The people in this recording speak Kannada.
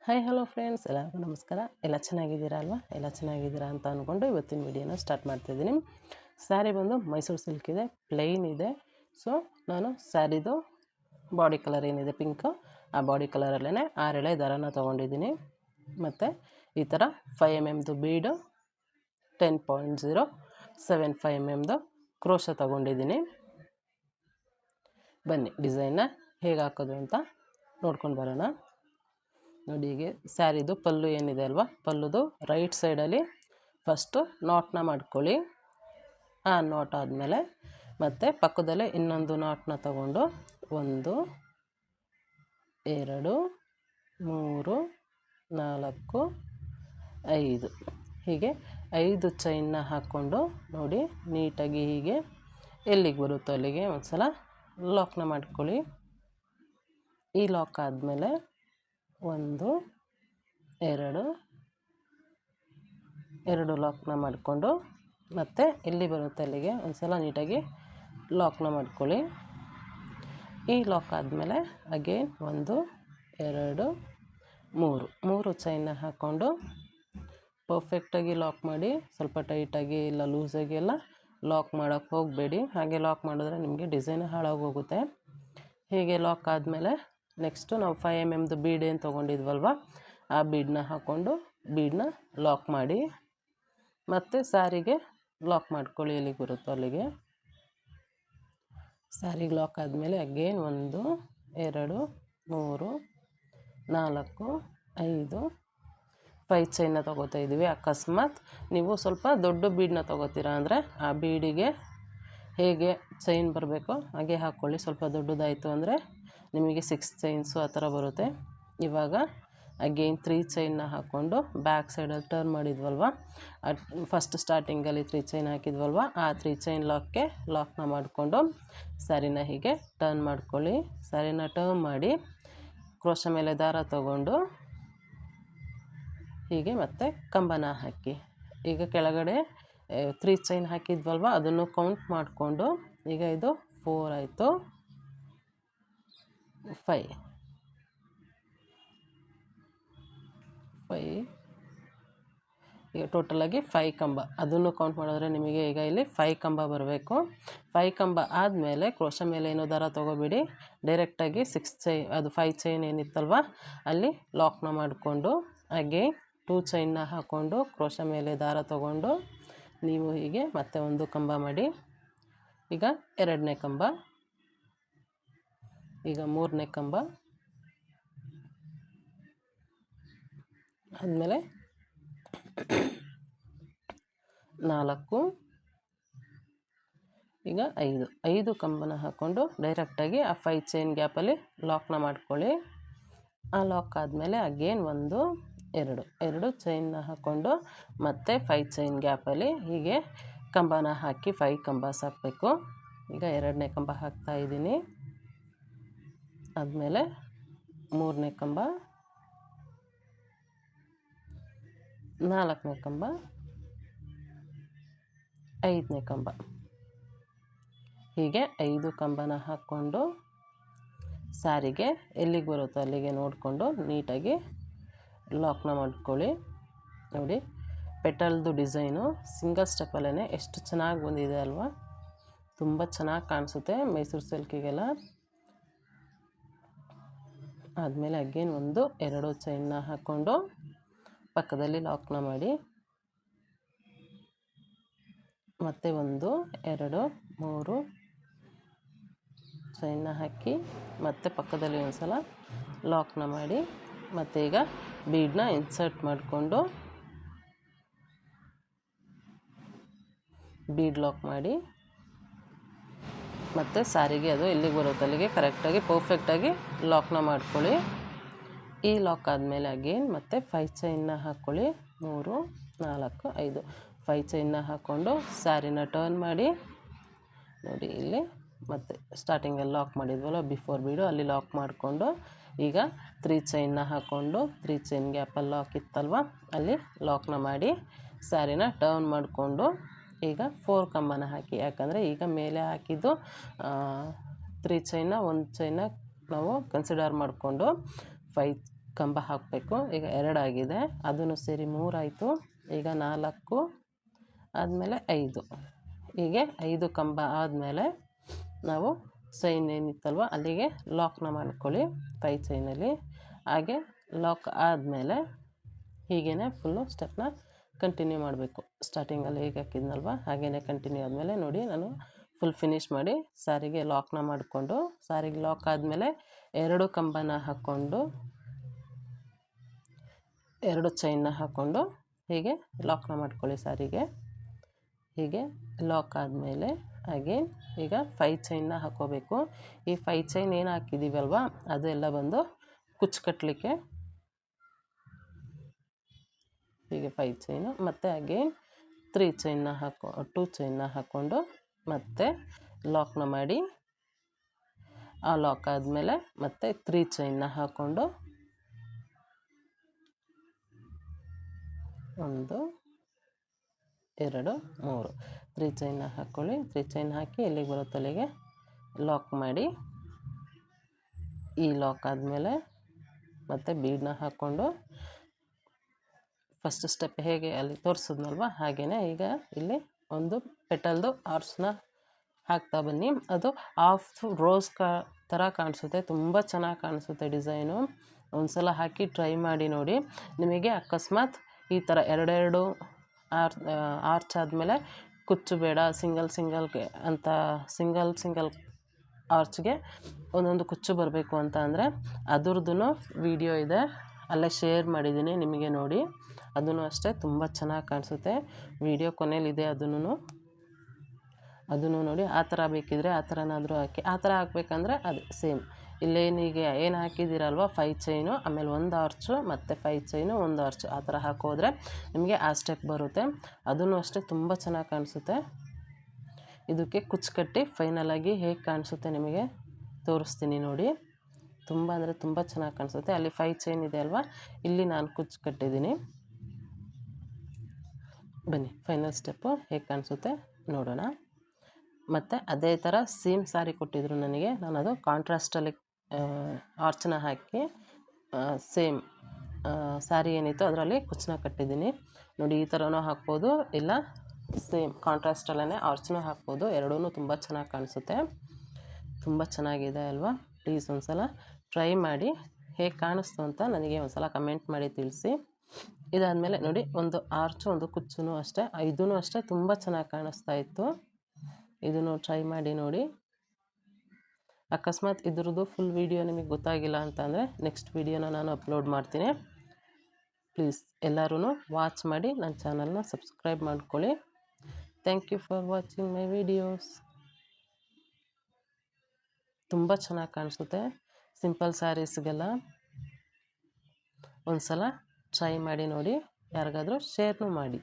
ಹಾಯ್ ಹಲೋ ಫ್ರೆಂಡ್ಸ್, ಎಲ್ಲರಿಗೂ ನಮಸ್ಕಾರ. ಎಲ್ಲ ಚೆನ್ನಾಗಿದ್ದೀರಾ ಅಲ್ವಾ? ಎಲ್ಲ ಚೆನ್ನಾಗಿದ್ದೀರಾ ಅಂತ ಅಂದ್ಕೊಂಡು ಇವತ್ತಿನ ವಿಡಿಯೋನ ಸ್ಟಾರ್ಟ್ ಮಾಡ್ತಿದ್ದೀನಿ. ಸ್ಯಾರಿ ಬಂದು ಮೈಸೂರು ಸಿಲ್ಕ್ ಇದೆ, ಪ್ಲೈನ್ ಇದೆ. ಸೊ ನಾನು ಸ್ಯಾರಿದು ಬಾಡಿ ಕಲರ್ ಏನಿದೆ ಪಿಂಕು, ಆ ಬಾಡಿ ಕಲರಲ್ಲೇ 6 ಎಳೆ ದಾರನ ತೊಗೊಂಡಿದ್ದೀನಿ. ಮತ್ತು ಈ ಥರ 5 mm ಬೀಡು, 10.075 mm ಕ್ರೋಶ ತೊಗೊಂಡಿದ್ದೀನಿ. ಬನ್ನಿ ಡಿಸೈನ್ನ ಹೇಗೆ ಹಾಕೋದು ಅಂತ ನೋಡ್ಕೊಂಡು ಬರೋಣ. ನೋಡಿ, ಹೀಗೆ ಸ್ಯಾರಿದು ಪಲ್ಲು ಏನಿದೆ ಅಲ್ವಾ, ಪಲ್ಲುದು ರೈಟ್ ಸೈಡಲ್ಲಿ ಫಸ್ಟು ನಾಟ್ನ ಮಾಡ್ಕೊಳ್ಳಿ. ಆ ನಾಟ್ ಆದಮೇಲೆ ಮತ್ತು ಪಕ್ಕದಲ್ಲೇ ಇನ್ನೊಂದು ನಾಟ್ನ ತಗೊಂಡು 1 2 3 4 5 ಹೀಗೆ 5 ಚೈನ್ನ ಹಾಕ್ಕೊಂಡು ನೋಡಿ ನೀಟಾಗಿ ಹೀಗೆ ಎಲ್ಲಿಗೆ ಬರುತ್ತೋ ಅಲ್ಲಿಗೆ ಒಂದು ಸಲ ಲಾಕ್ನ ಮಾಡ್ಕೊಳ್ಳಿ. ಈ ಲಾಕ್ ಆದಮೇಲೆ 1 2 ಲಾಕ್ನ ಮಾಡಿಕೊಂಡು ಮತ್ತು ಎಲ್ಲಿ ಬರುತ್ತೆ ಅಲ್ಲಿಗೆ ಒಂದು ಸಲ ನೀಟಾಗಿ ಲಾಕ್ನ ಮಾಡ್ಕೊಳ್ಳಿ. ಈ ಲಾಕ್ ಆದಮೇಲೆ ಅಗೇನ್ 1 2 3 ಚೈನ್ನ ಹಾಕ್ಕೊಂಡು ಪರ್ಫೆಕ್ಟಾಗಿ ಲಾಕ್ ಮಾಡಿ. ಸ್ವಲ್ಪ ಟೈಟಾಗಿ ಇಲ್ಲ ಲೂಸಾಗಿ ಎಲ್ಲ ಲಾಕ್ ಮಾಡೋಕ್ಕೆ ಹೋಗಬೇಡಿ. ಹಾಗೆ ಲಾಕ್ ಮಾಡಿದ್ರೆ ನಿಮಗೆ ಡಿಸೈನ್ ಹಾಳಾಗೋಗುತ್ತೆ. ಹೀಗೆ ಲಾಕ್ ಆದಮೇಲೆ ನೆಕ್ಸ್ಟು ನಾವು 5 mm ಬೀಡ್ ಏನು ತೊಗೊಂಡಿದ್ವಲ್ವ, ಆ ಬೀಡನ್ನ ಹಾಕ್ಕೊಂಡು ಬೀಡನ್ನ ಲಾಕ್ ಮಾಡಿ ಮತ್ತು ಸ್ಯಾರಿಗೆ ಲಾಕ್ ಮಾಡ್ಕೊಳ್ಳಿ ಎಲ್ಲಿಗೆ ಬರುತ್ತೋ ಅಲ್ಲಿಗೆ. ಸ್ಯಾರಿಗೆ ಲಾಕ್ ಆದಮೇಲೆ ಅಗೇನ್ 1 2 3 4 5 ಚೈನ್ನ ತೊಗೋತಾ ಇದ್ದೀವಿ. ಅಕಸ್ಮಾತ್ ನೀವು ಸ್ವಲ್ಪ ದೊಡ್ಡ ಬೀಡನ್ನ ತೊಗೋತೀರಾ ಅಂದರೆ ಆ ಬೀಡಿಗೆ ಹೇಗೆ ಚೈನ್ ಬರಬೇಕೋ ಹಾಗೆ ಹಾಕ್ಕೊಳ್ಳಿ. ಸ್ವಲ್ಪ ದೊಡ್ಡದಾಯಿತು ಅಂದರೆ ನಿಮಗೆ 6 ಚೈನ್ಸು ಆ ಥರ ಬರುತ್ತೆ. ಇವಾಗ ಅಗೇನ್ 3 ಚೈನ್ನ ಹಾಕ್ಕೊಂಡು ಬ್ಯಾಕ್ ಸೈಡಲ್ಲಿ ಟರ್ನ್ ಮಾಡಿದ್ವಲ್ವ, ಫಸ್ಟ್ ಸ್ಟಾರ್ಟಿಂಗಲ್ಲಿ 3 ಚೈನ್ ಹಾಕಿದ್ವಲ್ವ, ಆ 3 ಚೈನ್ ಲಾಕ್ನ ಮಾಡಿಕೊಂಡು ಸ್ಯಾರಿನ ಹೀಗೆ ಟರ್ನ್ ಮಾಡ್ಕೊಳ್ಳಿ. ಸ್ಯಾರಿನ ಟರ್ನ್ ಮಾಡಿ ಕ್ರೋಶ ಮೇಲೆ ದಾರ ತಗೊಂಡು ಹೀಗೆ ಮತ್ತೆ ಕಂಬನ ಹಾಕಿ. ಈಗ ಕೆಳಗಡೆ 3 ಚೈನ್ ಹಾಕಿದ್ವಲ್ವ, ಅದನ್ನು ಕೌಂಟ್ ಮಾಡಿಕೊಂಡು ಈಗ ಇದು 4 ಆಯಿತು, 5 ಈಗ ಟೋಟಲಾಗಿ 5 ಕಂಬ, ಅದನ್ನು ಕೌಂಟ್ ಮಾಡಿದ್ರೆ ನಿಮಗೆ ಈಗ ಇಲ್ಲಿ 5 ಕಂಬ ಬರಬೇಕು. 5 ಕಂಬ ಆದಮೇಲೆ ಕ್ರೋಶ ಮೇಲೆ ಏನೋ ದಾರ ತೊಗೋಬೇಡಿ, ಡೈರೆಕ್ಟಾಗಿ 6 ಚೈನ್ ಅದು 5 ಚೈನ್ ಏನಿತ್ತಲ್ವ ಅಲ್ಲಿ ಲಾಕ್ನ ಮಾಡಿಕೊಂಡು ಹಾಗೆ 2 ಚೈನ್ನ ಹಾಕ್ಕೊಂಡು ಕ್ರೋಶ ಮೇಲೆ ದಾರ ತೊಗೊಂಡು ನೀವು ಹೀಗೆ ಮತ್ತೆ ಒಂದು ಕಂಬ ಮಾಡಿ. ಈಗ 2ನೇ ಕಂಬ, ಈಗ 3ನೇ ಕಂಬ ಆದಮೇಲೆ 4, ಈಗ 5 ಕಂಬನ ಹಾಕ್ಕೊಂಡು ಡೈರೆಕ್ಟಾಗಿ ಆ 5 ಚೈನ್ ಗ್ಯಾಪಲ್ಲಿ ಲಾಕ್ನ ಮಾಡ್ಕೊಳ್ಳಿ. ಆ ಲಾಕ್ ಆದಮೇಲೆ ಅಗೇನ್ 1 2 ಚೈನ್ನ ಹಾಕ್ಕೊಂಡು ಮತ್ತೆ 5 ಚೈನ್ ಗ್ಯಾಪಲ್ಲಿ ಹೀಗೆ ಕಂಬನ ಹಾಕಿ 5 ಕಂಬ ಹಾಕಬೇಕು. ಈಗ 2ನೇ ಕಂಬ ಹಾಕ್ತಾಯಿದ್ದೀನಿ. ಆದಮೇಲೆ 3ನೇ ಕಂಬ, 4ನೇ ಕಂಬ, 5ನೇ ಕಂಬ, ಹೀಗೆ 5 ಕಂಬನ ಹಾಕ್ಕೊಂಡು ಸ್ಯಾರಿಗೆ ಎಲ್ಲಿಗೆ ಬರುತ್ತೋ ಅಲ್ಲಿಗೆ ನೋಡಿಕೊಂಡು ನೀಟಾಗಿ ಲಾಕ್ನ ಮಾಡ್ಕೊಳ್ಳಿ. ನೋಡಿ, ಪೆಟಲ್ದು ಡಿಸೈನು ಸಿಂಗಲ್ ಸ್ಟೆಪ್ಪಲ್ಲೇ ಎಷ್ಟು ಚೆನ್ನಾಗಿ ಬಂದಿದೆ ಅಲ್ವಾ, ತುಂಬ ಚೆನ್ನಾಗಿ ಕಾಣಿಸುತ್ತೆ ಮೈಸೂರು ಸಿಲ್ಕಿಗೆಲ್ಲ. ಆದಮೇಲೆ ಅಗೇನ್ 1 2 ಚೈನ್ನ ಹಾಕ್ಕೊಂಡು ಪಕ್ಕದಲ್ಲಿ ಲಾಕ್ನ ಮಾಡಿ ಮತ್ತೆ 1 2 3 ಚೈನ್ನ ಹಾಕಿ ಮತ್ತೆ ಪಕ್ಕದಲ್ಲಿ ಒಂದು ಸಲ ಲಾಕ್ನ ಮಾಡಿ ಮತ್ತು ಈಗ ಬೀಡನ್ನ ಇನ್ಸರ್ಟ್ ಮಾಡಿಕೊಂಡು ಬೀಡ್ ಲಾಕ್ ಮಾಡಿ ಮತ್ತು ಸ್ಯಾರಿಗೆ ಅದು ಎಲ್ಲಿಗೆ ಬರುತ್ತೆ ಅಲ್ಲಿಗೆ ಕರೆಕ್ಟಾಗಿ ಪರ್ಫೆಕ್ಟಾಗಿ ಲಾಕ್ನ ಮಾಡ್ಕೊಳ್ಳಿ. ಈ ಲಾಕ್ ಆದಮೇಲೆ ಅಗೇನ್ ಮತ್ತೆ 5 ಚೈನ್ನ ಹಾಕ್ಕೊಳ್ಳಿ. 3 4 5 5 ಚೈನ್ನ ಹಾಕ್ಕೊಂಡು ಸ್ಯಾರಿನ ಟರ್ನ್ ಮಾಡಿ. ನೋಡಿ, ಇಲ್ಲಿ ಮತ್ತೆ ಸ್ಟಾರ್ಟಿಂಗಲ್ಲಿ ಲಾಕ್ ಮಾಡಿದ್ವಲ್ಲ ಬಿಫೋರ್ ಬೀಡು, ಅಲ್ಲಿ ಲಾಕ್ ಮಾಡಿಕೊಂಡು ಈಗ 3 ಚೈನ್ನ ಹಾಕ್ಕೊಂಡು 3 ಚೈನ್ ಗ್ಯಾಪಲ್ಲಿ ಲಾಕ್ ಇತ್ತಲ್ವ ಅಲ್ಲಿ ಲಾಕ್ನ ಮಾಡಿ ಸ್ಯಾರಿನ ಟರ್ನ್ ಮಾಡಿಕೊಂಡು ಈಗ 4 ಕಂಬನ ಹಾಕಿ. ಯಾಕಂದರೆ ಈಗ ಮೇಲೆ ಹಾಕಿದ್ದು 3 ಚೈನ್ನ 1 ಚೈನ್ನ ನಾವು ಕನ್ಸಿಡರ್ ಮಾಡಿಕೊಂಡು ಕಂಬ ಹಾಕಬೇಕು. ಈಗ 2 ಆಗಿದೆ, ಅದನ್ನು ಸೇರಿ 3 ಆಯಿತು. ಈಗ 4 ಆದಮೇಲೆ 5, ಹೀಗೆ 5 ಕಂಬ ಆದಮೇಲೆ ನಾವು ಚೈನ್ ಏನಿತ್ತಲ್ವ ಅಲ್ಲಿಗೆ ಲಾಕ್ನ ಮಾಡ್ಕೊಳ್ಳಿ 5 ಚೈನಲ್ಲಿ. ಹಾಗೆ ಲಾಕ್ ಆದಮೇಲೆ ಹೀಗೇ ಫುಲ್ಲು ಸ್ಟೆಪ್ನ ಕಂಟಿನ್ಯೂ ಮಾಡಬೇಕು. ಸ್ಟಾರ್ಟಿಂಗಲ್ಲಿ ಹೇಗೆ ಹಾಕಿದ್ನಲ್ವ ಹಾಗೇ ಕಂಟಿನ್ಯೂ ಆದಮೇಲೆ ನೋಡಿ ನಾನು ಫುಲ್ ಫಿನಿಷ್ ಮಾಡಿ ಸಾರಿಗೆ ಲಾಕ್ನ ಮಾಡಿಕೊಂಡು, ಸಾರಿಗೆ ಲಾಕ್ ಆದಮೇಲೆ 2 ಕಂಬನ ಹಾಕ್ಕೊಂಡು 2 ಚೈನ್ನ ಹಾಕ್ಕೊಂಡು ಹೀಗೆ ಲಾಕ್ನ ಮಾಡ್ಕೊಳ್ಳಿ ಸಾರಿಗೆ. ಹೀಗೆ ಲಾಕ್ ಆದಮೇಲೆ ಅಗೇನ್ ಈಗ 5 ಚೈನ್ನ ಹಾಕ್ಕೋಬೇಕು. ಈ 5 ಚೈನ್ ಏನು ಹಾಕಿದ್ದೀವಲ್ವ ಅದೆಲ್ಲ ಬಂದು ಕುಚ್ಚು ಕಟ್ಟಲಿಕ್ಕೆ. ಹೀಗೆ 5 ಚೈನು ಮತ್ತು ಅಗೇನ್ 2 ಚೈನ್ನ ಹಾಕ್ಕೊಂಡು ಮತ್ತೆ ಲಾಕ್ನ ಮಾಡಿ, ಆ ಲಾಕ್ ಆದಮೇಲೆ ಮತ್ತೆ 3 ಚೈನ್ನ ಹಾಕ್ಕೊಂಡು 1 2 3 3 ಚೈನ್ನ ಹಾಕ್ಕೊಳ್ಳಿ. 3 ಚೈನ್ ಹಾಕಿ ಎಲ್ಲಿಗೆ ಬರುತ್ತೆ ಅಲ್ಲಿಗೆ ಲಾಕ್ ಮಾಡಿ, ಈ ಲಾಕ್ ಆದಮೇಲೆ ಮತ್ತೆ ಬೀಡನ್ನ ಹಾಕ್ಕೊಂಡು ಫಸ್ಟ್ ಸ್ಟೆಪ್ ಹೇಗೆ ಅಲ್ಲಿ ತೋರಿಸಿದ್ನಲ್ವ ಹಾಗೆಯೇ ಈಗ ಇಲ್ಲಿ ಒಂದು ಪೆಟಲ್ದು ಆರ್ಚ್ನ ಹಾಕ್ತಾ ಬನ್ನಿ. ಅದು ಹಾಫ್ ರೋಸ್ ಥರ ಕಾಣಿಸುತ್ತೆ, ತುಂಬ ಚೆನ್ನಾಗಿ ಕಾಣಿಸುತ್ತೆ ಡಿಸೈನು. ಒಂದು ಸಲ ಹಾಕಿ ಟ್ರೈ ಮಾಡಿ ನೋಡಿ. ನಿಮಗೆ ಅಕಸ್ಮಾತ್ ಈ ಥರ 2 ಆರ್ಚ್ ಆದಮೇಲೆ ಕುಚ್ಚು ಬೇಡ, ಸಿಂಗಲ್ಗೆ ಅಂತ ಸಿಂಗಲ್ ಆರ್ಚ್ಗೆ ಒಂದೊಂದು ಕುಚ್ಚು ಬರಬೇಕು ಅಂತ ಅಂದರೆ ಅದ್ರದ್ದು ವಿಡಿಯೋ ಇದೆ, ಅಲ್ಲೇ ಶೇರ್ ಮಾಡಿದ್ದೀನಿ ನಿಮಗೆ ನೋಡಿ. ಅದನ್ನು ಅಷ್ಟೇ ತುಂಬ ಚೆನ್ನಾಗಿ ಕಾಣಿಸುತ್ತೆ. ವಿಡಿಯೋ ಕೊನೆಯಲ್ಲಿದೆ, ಅದನ್ನು ನೋಡಿ. ಆ ಥರ ಬೇಕಿದ್ರೆ ಆ ಥರನಾದರೂ ಹಾಕಿ. ಆ ಥರ ಹಾಕ್ಬೇಕಂದ್ರೆ ಅದು ಸೇಮ್ ಇಲ್ಲೇನೀಗ ಏನು ಹಾಕಿದ್ದೀರಲ್ವ 5 ಚೈನು ಆಮೇಲೆ 1 ಆರ್ಚು ಮತ್ತು 5 ಚೈನು 1 ಆರ್ಚು ಆ ಥರ ಹಾಕೋದ್ರೆ ನಿಮಗೆ ಆ ಸ್ಟೆಪ್ ಬರುತ್ತೆ. ಅದನ್ನು ಅಷ್ಟೇ ತುಂಬ ಚೆನ್ನಾಗಿ ಕಾಣಿಸುತ್ತೆ. ಇದಕ್ಕೆ ಕುಚ್ಚು ಕಟ್ಟಿ ಫೈನಲಾಗಿ ಹೇಗೆ ಕಾಣಿಸುತ್ತೆ ನಿಮಗೆ ತೋರಿಸ್ತೀನಿ ನೋಡಿ. ತುಂಬ ಅಂದರೆ ತುಂಬ ಚೆನ್ನಾಗಿ ಕಾಣಿಸುತ್ತೆ. ಅಲ್ಲಿ 5 ಚೈನ್ ಇದೆ ಅಲ್ವಾ, ಇಲ್ಲಿ ನಾನು ಕುಚ್ಚು ಕಟ್ಟಿದ್ದೀನಿ. ಬನ್ನಿ ಫೈನಲ್ ಸ್ಟೆಪ್ಪು ಹೇಗೆ ಕಾಣಿಸುತ್ತೆ ನೋಡೋಣ. ಮತ್ತು ಅದೇ ಥರ ಸೇಮ್ ಸಾರಿ ಕೊಟ್ಟಿದ್ರು ನನಗೆ, ನಾನು ಅದು ಕಾಂಟ್ರಾಸ್ಟಲ್ಲಿ ಆರ್ಚನ್ನ ಹಾಕಿ ಸೇಮ್ ಸ್ಯಾರಿ ಏನಿತ್ತು ಅದರಲ್ಲಿ ಕುಚ್ಚನ್ನ ಕಟ್ಟಿದ್ದೀನಿ ನೋಡಿ. ಈ ಥರನೂ ಹಾಕ್ಬೋದು, ಇಲ್ಲ ಸೇಮ್ ಕಾಂಟ್ರಾಸ್ಟಲ್ಲೇ ಆರ್ಚ್ನೂ ಹಾಕ್ಬೋದು. ಎರಡೂ ತುಂಬ ಚೆನ್ನಾಗಿ ಕಾಣಿಸುತ್ತೆ. ತುಂಬ ಚೆನ್ನಾಗಿದೆ ಅಲ್ವಾ? ಪ್ಲೀಸ್ ಒಂದು ಸಲ ಟ್ರೈ ಮಾಡಿ, ಹೇಗೆ ಕಾಣಿಸ್ತು ಅಂತ ನನಗೆ ಒಂದು ಸಲ ಕಮೆಂಟ್ ಮಾಡಿ ತಿಳಿಸಿ. ಇದಾದಮೇಲೆ ನೋಡಿ ಒಂದು ಆರ್ಚು ಒಂದು ಕುಚ್ಚು ಅಷ್ಟೇ, ಇದೂ ಅಷ್ಟೇ ತುಂಬ ಚೆನ್ನಾಗಿ ಕಾಣಿಸ್ತಾ ಇತ್ತು. ಇದನ್ನು ಟ್ರೈ ಮಾಡಿ ನೋಡಿ. ಅಕಸ್ಮಾತ್ ಇದ್ರದ್ದು ಫುಲ್ ವೀಡಿಯೋ ನಿಮಗೆ ಗೊತ್ತಾಗಿಲ್ಲ ಅಂತಂದರೆ ನೆಕ್ಸ್ಟ್ ವೀಡಿಯೋನ ನಾನು ಅಪ್ಲೋಡ್ ಮಾಡ್ತೀನಿ. ಪ್ಲೀಸ್ ಎಲ್ಲರೂ ವಾಚ್ ಮಾಡಿ ನನ್ನ ಚಾನಲ್ನ ಸಬ್ಸ್ಕ್ರೈಬ್ ಮಾಡ್ಕೊಳ್ಳಿ. Thank you for watching my videos. ತುಂಬ ಚೆನ್ನಾಗಿ ಕಾಣಿಸುತ್ತೆ ಸಿಂಪಲ್ ಸ್ಯಾರೀಸ್ಗೆಲ್ಲ. ಒಂದು ಸಲ ಟ್ರೈ ಮಾಡಿ ನೋಡಿ, ಯಾರಿಗಾದರೂ ಶೇರ್ನೂ ಮಾಡಿ.